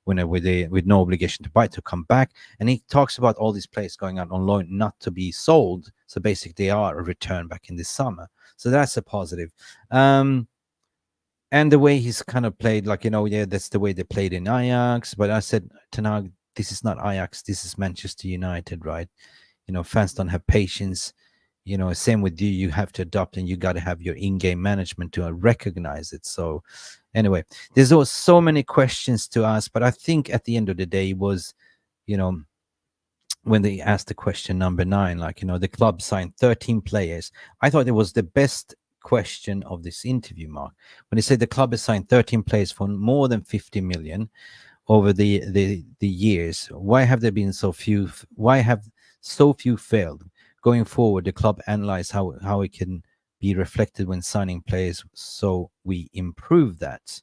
no obligation to buy to come back. And he talks about all these players going out on loan not to be sold. So basically, they are a return back in this summer. So that's a positive. And the way he's kind of played, like, that's the way they played in Ajax. But I said, Ten Hag, this is not Ajax. This is Manchester United, right? Fans don't have patience. Same with you. You have to adopt, and you got to have your in-game management to recognize it. So anyway, there's always so many questions to ask, but I think at the end of the day was, when they asked the question number 9, like, the club signed 13 players. I thought it was the best question of this interview, Mark, when they said the club has signed 13 players for more than 50 million over the years. Why have there been so few? Why have so few failed? Going forward, the club analyze how it can be reflected when signing players, so we improve that.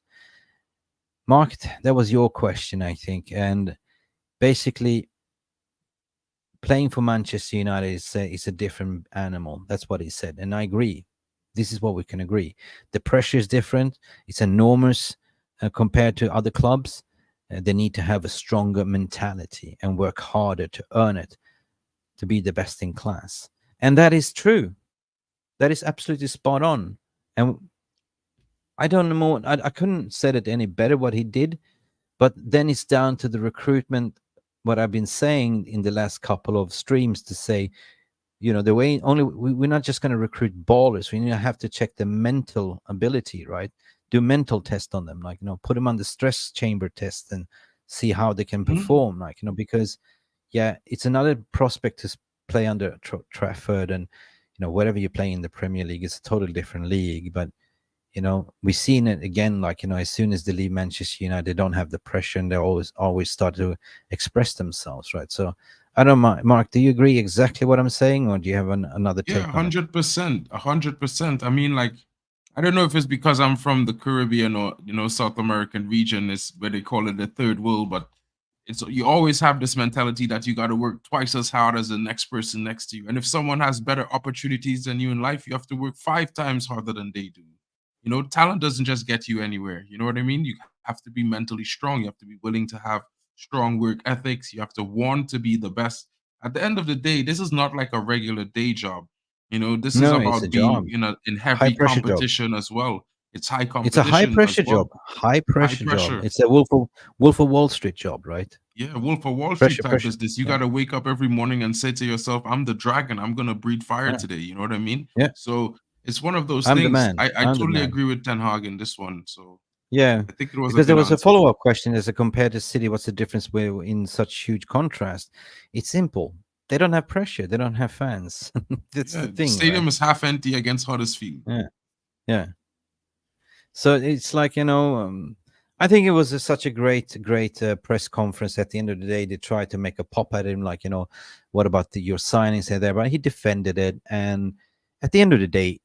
Mark, that was your question, I think. And basically, playing for Manchester United is a different animal. That's what he said. And I agree. This is what we can agree. The pressure is different. It's enormous compared to other clubs. They need to have a stronger mentality and work harder to earn it, to be the best in class. And that is true. That is absolutely spot on. And I don't know, I couldn't said it any better what he did, but then it's down to the recruitment, what I've been saying in the last couple of streams, to say, the way we're not just going to recruit ballers. We have to check the mental ability, right? Do mental test on them, like, put them on the stress chamber test and see how they can perform, like, because it's another prospect to play under Trafford, and whatever you play in the Premier League is a totally different league. But we've seen it again, like, as soon as they leave Manchester United, they don't have the pressure, and they always start to express themselves, right? So I don't know, Mark, do you agree exactly what I'm saying, or do you have another take? 100%. I mean, like, I don't know if it's because I'm from the Caribbean or South American region, is where they call it the third world, but you always have this mentality that you got to work twice as hard as the next person next to you. And if someone has better opportunities than you in life, you have to work 5 times harder than they do. Talent doesn't just get you anywhere. You know what I mean? You have to be mentally strong. You have to be willing to have strong work ethics. You have to want to be the best. At the end of the day, this is not like a regular day job. This is about being in heavy competition as well. It's high competition. It's a high pressure job. High pressure job. It's a Wolf of Wall Street job, right? Yeah, Wolf of Wall Street type is this. You got to wake up every morning and say to yourself, "I'm the dragon. I'm gonna breathe fire today." You know what I mean? Yeah. So it's one of those I'm things. the man. I totally agree with Ten Hag in this one. So yeah, I think it was because there was answer. a follow-up question as a compared to City. What's the difference in such huge contrast? It's simple. They don't have pressure. They don't have fans. That's the thing. The stadium is half empty against Huddersfield. Yeah. So it's like, I think it was such a great press conference. At the end of the day, they tried to make a pop at him, like, what about your signings there? But he defended it. And at the end of the day,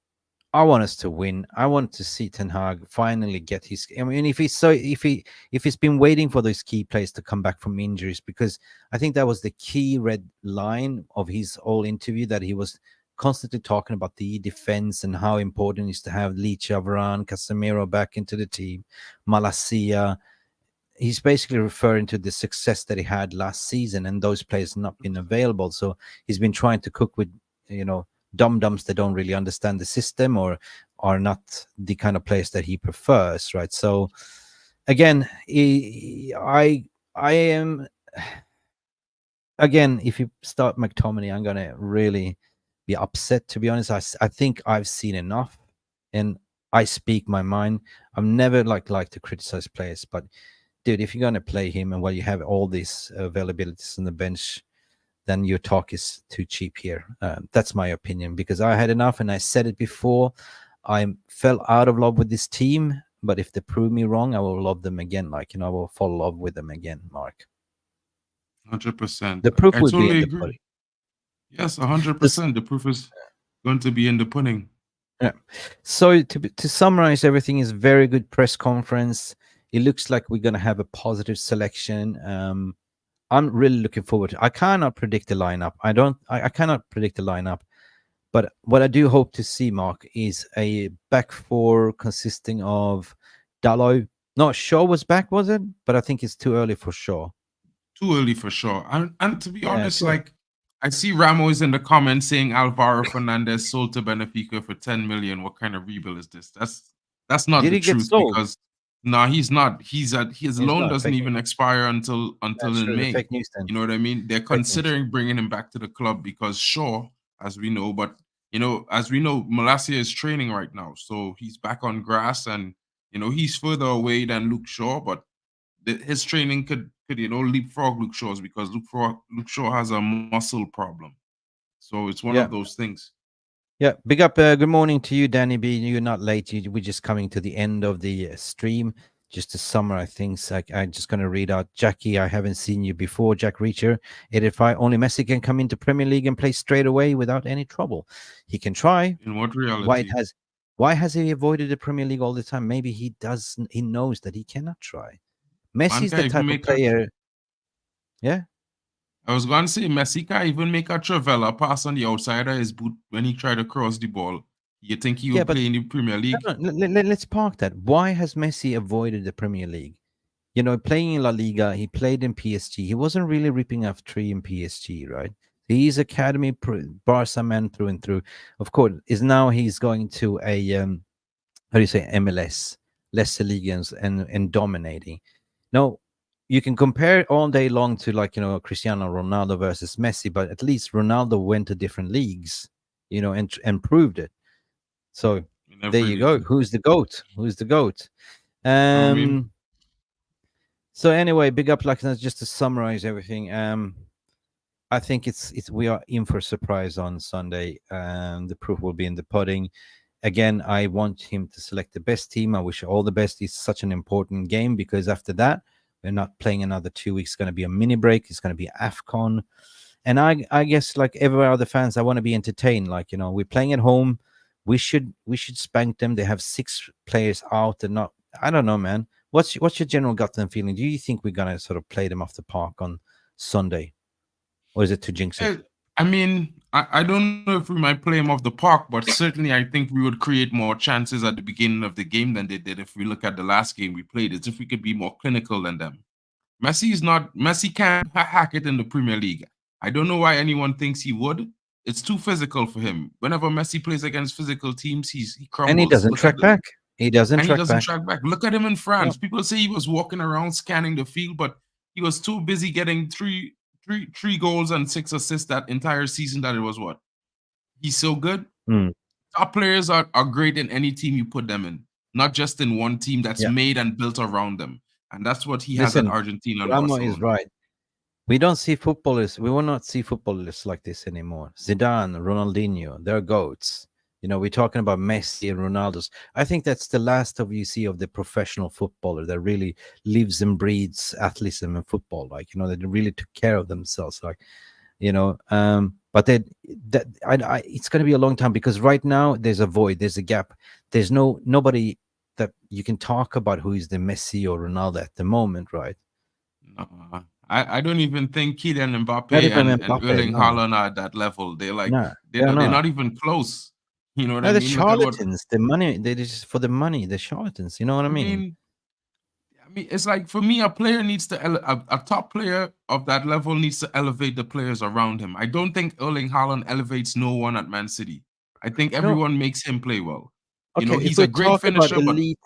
I want us to win. I want to see Ten Hag finally get his. I mean, if he's been waiting for those key players to come back from injuries, because I think that was the key red line of his whole interview, that he was constantly talking about the defense and how important it is to have Licha, Varane, Casemiro back into the team, Malacia. he's basically referring to the success that he had last season, and those players not been available. So he's been trying to cook with, dum-dums that don't really understand the system or are not the kind of players that he prefers, right? So again, I am, again, if you start McTominay, I'm gonna really be upset, to be honest. I think I've seen enough, and I speak my mind. I'm never like to criticize players, but dude, if you're gonna play him and while you have all these availabilities on the bench, then your talk is too cheap here. That's my opinion, because I had enough, and I said it before. I fell out of love with this team, but if they prove me wrong, I will love them again. Like, I will fall in love with them again, Mark. 100%. The proof I will be totally in the agree. pudding. Yes, 100%. The proof is going to be in the pudding. Yeah. So to summarize everything, is very good press conference. It looks like we're going to have a positive selection. I'm really looking forward to it. I cannot predict the lineup. I cannot predict the lineup. But what I do hope to see, Mark, is a back four consisting of Dialo. No, Shaw was back, was it? But I think it's too early for Shaw. Too early for sure. And to be Yeah, honest, too like, I see Ramos in the comments saying Alvaro Fernandez sold to Benfica for 10 million. What kind of rebuild is this? That's not Did the he get truth, sold? because no, he's not. His loan not. doesn't Fake even expire until That's in true. May. Fake news then. You know what I mean? They're Fake news. considering bringing him back to the club because Shaw, as we know, but as we know, Malacia is training right now, so he's back on grass, and he's further away than Luke Shaw, but his training could leapfrog Luke Shaw's, because Luke Shaw has a muscle problem, so it's one of those things. Yeah, big up. Good morning to you, Danny B. You're not late. We're just coming to the end of the stream. Just to summarize things, I'm just going to read out Jackie. I haven't seen you before, Jack Reacher. Only Messi can come into Premier League and play straight away without any trouble. He can try. In what reality? Why has he avoided the Premier League all the time? Maybe he knows that he cannot try. Messi's the type of player. Yeah. I was going to say, Messi can't even make a Travella pass on the outside of his boot when he tried to cross the ball. You think he would play in the Premier League? Let's park that. Why has Messi avoided the Premier League? Playing in La Liga, he played in PSG. He wasn't really ripping off tree in PSG, right? He's academy Barca man through and through. Of course, he's going to a MLS, lesser leagues, and dominating. Now, you can compare all day long to Cristiano Ronaldo versus Messi, but at least Ronaldo went to different leagues, and proved it. So there you go. Who's the GOAT? Who's the GOAT? So anyway, big up, just to summarize everything. I think we are in for a surprise on Sunday. The proof will be in the pudding. Again, I want him to select the best team. I wish all the best. It's such an important game, because after that, we're not playing another 2 weeks. It's going to be a mini break. It's going to be AFCON. And I guess, like every other fans, I want to be entertained. We're playing at home. We should spank them. They have 6 players out, and I don't know, man. What's your general gut and feeling? Do you think we're gonna sort of play them off the park on Sunday, or is it to jinx it? I mean, I don't know if we might play them off the park, but certainly I think we would create more chances at the beginning of the game than they did if we look at the last game we played. It's if we could be more clinical than them. Messi can't hack it in the Premier League. I don't know why anyone thinks he would. It's too physical for him. Whenever Messi plays against physical teams, he crumbles. And he doesn't track back. He doesn't track back. Look at him in France. Yeah. People say he was walking around scanning the field, but he was too busy getting three goals and 6 assists that entire season that it was what? He's so good. Top players are great in any team you put them in, not just in one team that's made and built around them. And that's what he has at Argentina. Ramo is right. We don't see footballers. We will not see footballers like this anymore. Zidane, Ronaldinho, they're GOATs. We're talking about Messi and Ronaldo's. I think that's the last of you see of the professional footballer that really lives and breathes athleticism and football. That really took care of themselves. But it's going to be a long time, because right now there's a void, there's a gap. There's nobody that you can talk about who is the Messi or Ronaldo at the moment, right? No, I don't even think Kylian Mbappe and Erling Haaland are at that level. They're not even close. You know what I mean? The charlatans, the money, they just for the money, the charlatans. You know what I mean? mean, it's like for me, a player needs to a top player of that level needs to elevate the players around him. I don't think Erling Haaland elevates no one at Man City. I think everyone makes him play well. You know, Okay, if he's we a great talk about finisher, but elite,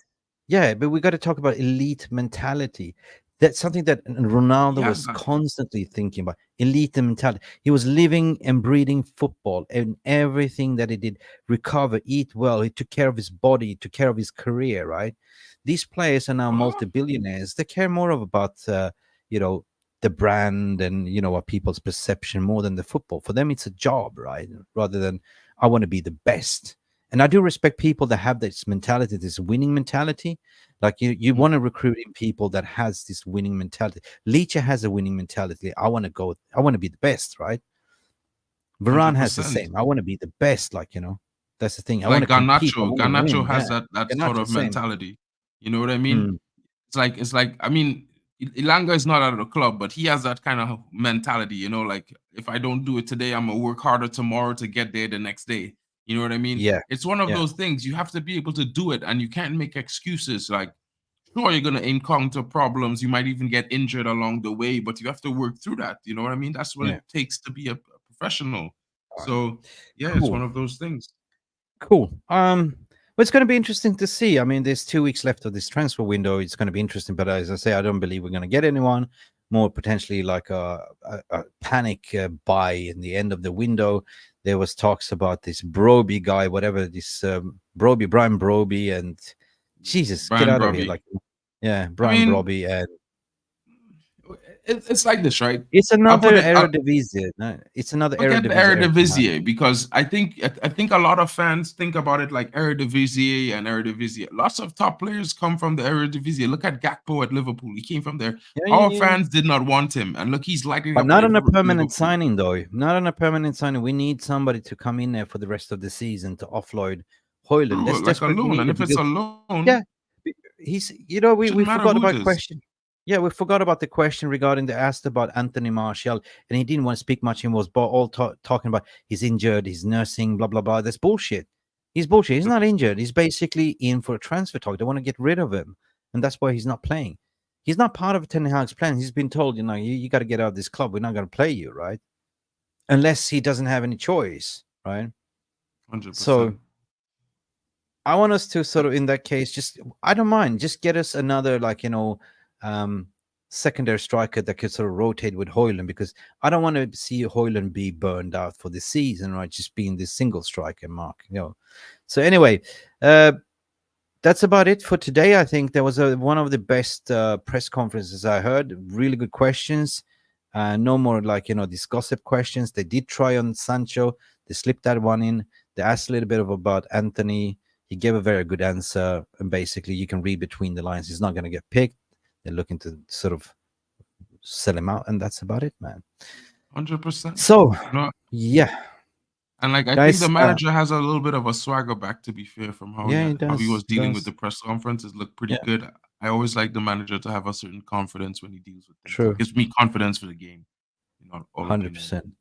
yeah, but we got to talk about elite mentality. That's something that he Ronaldo has was that. constantly thinking about. Elite mentality. He was living and breathing football, and everything that he did, recover, eat well. He took care of his body, he took care of his career, right? These players are now multi-billionaires. They care more about, you know, the brand and, you know, what people's perception more than the football. For them, it's a job, right? Rather than, I want to be the best. And I do respect people that have this mentality, this winning mentality. Like you want to recruit in people that has this winning mentality. Licha has a winning mentality. I want to be the best, right? Varane has the 100%. same. I want to be the best, like, you know. That's the thing. It's I want like to compete. I Garnacho. want to Garnacho win. has Yeah. that sort Garnacho, of same. mentality. You know what I mean? Mm. It's like I mean, Ilanga is not out of the club, but he has that kind of mentality, you know, like if I don't do it today, I'm gonna work harder tomorrow to get there the next day. You know what I mean? Yeah. It's one of Yeah. those things you have to be able to do it, and you can't make excuses. Like, sure, you're gonna encounter problems, you might even get injured along the way, but you have to work through that. You know what I mean? That's what Yeah. it takes to be a professional. All right. So yeah, it's one Cool. of those things. Cool. Well, it's going to be interesting to see. I mean, there's 2 weeks left of this transfer window. It's going to be interesting, but as I say, I don't believe we're going to get anyone. More potentially like a panic buy in the end of the window. There was talks about this Broby guy, whatever this Brian Broby, and Jesus, Brian get out of here! Broby. Like, yeah, Brian mean, Broby, and it's like this, right? it's I'll another put it. Eredivisie. No, it's another Forget the Eredivisie. Eredivisie because I think a lot of fans think about it like Eredivisie and Eredivisie. Lots of top players come from the Eredivisie. Look at Gakpo at Liverpool. He came from there. Yeah, Our yeah. fans did not want him, and look, he's lighting But up not on a Liverpool. permanent signing, though. Not on a permanent signing. We need somebody to come in there for the rest of the season to offload Højlund. True, That's like a desperately loan, and needed if it's a because, loan, yeah, he's. You know, we shouldn't matter forgot who about it is. question. Yeah, we forgot about the question regarding the asked about Anthony Martial, and he didn't want to speak much. He was all talking about he's injured, he's nursing, blah blah blah. That's bullshit. He's bullshit. He's not injured. He's basically in for a transfer talk. They want to get rid of him, and that's why he's not playing. He's not part of Ten Hag's plan. He's been told, you know, you got to get out of this club. We're not going to play you, right? Unless he doesn't have any choice, right? 100%. So I want us to sort of, in that case, just, I don't mind, just get us another, like, you know, secondary striker that could sort of rotate with Højlund, because I don't want to see Højlund be burned out for the season, right? Just being this single striker mark, you know. So anyway, that's about it for today. I think there was one of the best press conferences I heard. Really good questions. No more, like, you know, these gossip questions. They did try on Sancho. They slipped that one in. They asked a little bit about Antony. He gave a very good answer. And basically, you can read between the lines. He's not going to get picked. They're looking to sort of sell him out. And that's about it, man. 100%. So, You know, yeah. and like I Guys, think the manager has a little bit of a swagger back, to be fair, from how, yeah, how he he was does, dealing with the press conferences. Looked pretty Yeah. good. I always like the manager to have a certain confidence when he deals with things. True. It gives me confidence for the game. Not all 100%.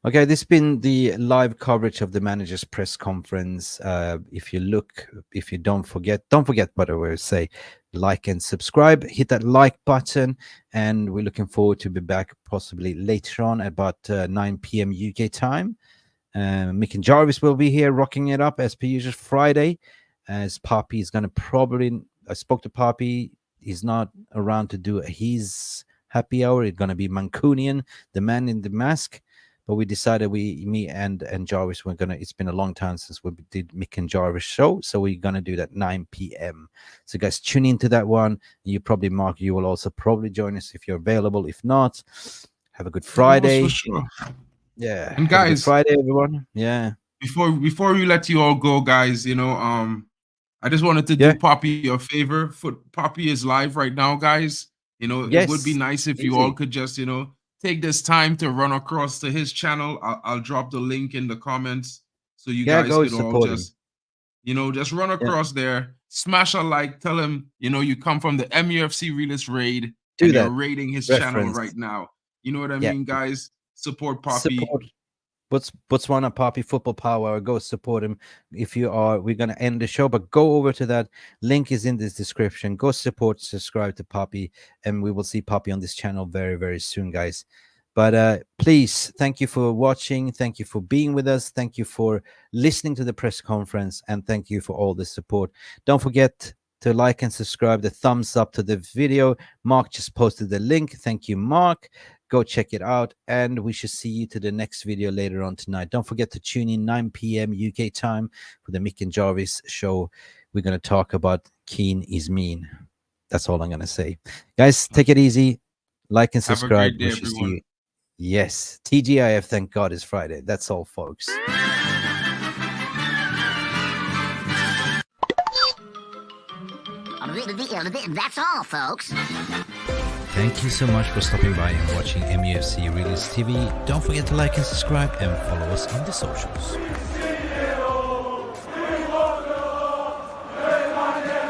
Okay, this has been the live coverage of the manager's press conference. If you don't forget, by the way, say like and subscribe, hit that like button, and we're looking forward to be back possibly later on at about 9 p.m. UK time. Mick and Jarvis will be here rocking it up as per usual Friday, as Poppy is going to probably, I spoke to Poppy, he's not around to do his happy hour. It's going to be Mancunian, the man in the mask. But we decided me and Jarvis were gonna. It's been a long time since we did Mick and Jarvis show, so we're gonna do that 9 p.m. So guys, tune into that one. You probably, Mark, you will also probably join us if you're available. If not, have a good Friday. For sure. Yeah, and have a good guys, Friday, everyone. Yeah. Before we let you all go, guys, you know, I just wanted to do Poppy a favor. Poppy is live right now, guys. You know, it would be nice if you all could just, you know, take this time to run across to his channel. I'll drop the link in the comments so you guys could all just, you know, just run across there, smash a like, tell him, you know, you come from the MUFC Realist Raid, you're raiding his channel right now. You know what I mean, guys? Support Poppy. Botswana Poppy Football Power. Go support him if you are. We're going to end the show, but go over to that. Link is in this description. Go subscribe to Poppy, and we will see Poppy on this channel very, very soon, guys. But please, thank you for watching. Thank you for being with us. Thank you for listening to the press conference, and thank you for all the support. Don't forget to like and subscribe, the thumbs up to the video. Mark just posted the link. Thank you, Mark. Go check it out, and we should see you to the next video later on tonight. Don't forget to tune in 9 p.m. UK time for the Mick and Jarvis show. We're going to talk about Keane is mean. That's all I'm going to say. Guys, take it easy. Like and subscribe. Have a great day, We should see everyone. you. Yes, TGIF, thank God it's Friday. That's all, folks. That's all, folks. Thank you so much for stopping by and watching MUFC Realist TV. Don't forget to like and subscribe and follow us on the socials.